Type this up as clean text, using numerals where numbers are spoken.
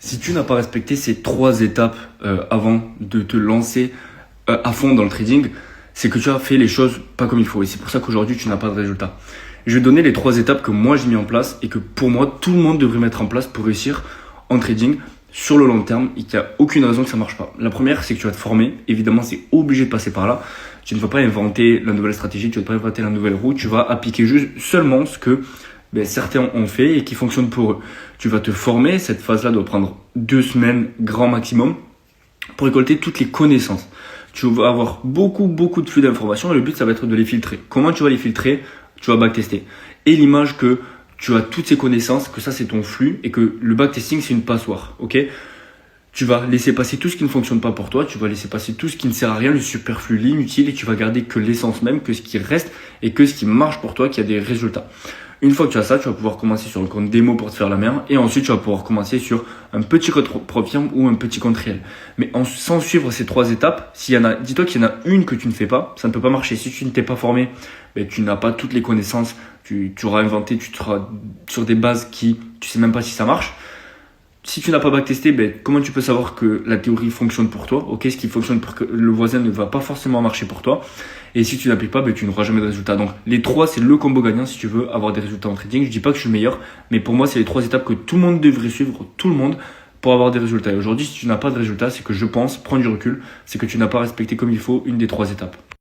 Si tu n'as pas respecté ces trois étapes avant de te lancer à fond dans le trading, c'est que tu as fait les choses pas comme il faut. Et c'est pour ça qu'aujourd'hui, tu n'as pas de résultat. Je vais donner les trois étapes que moi j'ai mis en place et que pour moi, tout le monde devrait mettre en place pour réussir en trading sur le long terme et qu'il n'y a aucune raison que ça ne marche pas. La première, c'est que tu vas te former. Évidemment, c'est obligé de passer par là. Tu ne vas pas inventer la nouvelle stratégie, tu ne vas pas inventer la nouvelle roue. Tu vas appliquer juste seulement ce que certains ont fait et qui fonctionne pour eux. Tu vas te former, cette phase-là doit prendre 2 semaines grand maximum pour récolter toutes les connaissances. Tu vas avoir beaucoup de flux d'informations et le but ça va être de les filtrer. Comment tu vas les filtrer? Tu vas backtester. Et l'image que tu as toutes ces connaissances, que ça c'est ton flux et que le backtesting c'est une passoire. Ok? Tu vas laisser passer tout ce qui ne fonctionne pas pour toi, tu vas laisser passer tout ce qui ne sert à rien, le superflu, l'inutile et tu vas garder que l'essence même, que ce qui reste et que ce qui marche pour toi, qui a des résultats. Une fois que tu as ça, tu vas pouvoir commencer sur le compte démo pour te faire la main et ensuite tu vas pouvoir commencer sur un petit compte Profirme ou un petit compte réel. Mais sans suivre ces trois étapes, dis-toi qu'il y en a une que tu ne fais pas, ça ne peut pas marcher. Si tu ne t'es pas formé, tu n'as pas toutes les connaissances, tu auras inventé, tu seras sur des bases qui tu sais même pas si ça marche. Si tu n'as pas backtesté, comment tu peux savoir que la théorie fonctionne pour toi? Ok, ce qui fonctionne pour que le voisin ne va pas forcément marcher pour toi. Et si tu n'appliques pas, tu n'auras jamais de résultat. Donc les trois, c'est le combo gagnant si tu veux avoir des résultats en trading. Je dis pas que je suis le meilleur, mais pour moi, c'est les trois étapes que tout le monde devrait suivre, tout le monde, pour avoir des résultats. Et aujourd'hui, si tu n'as pas de résultats, c'est que je pense, prends du recul, c'est que tu n'as pas respecté comme il faut une des trois étapes.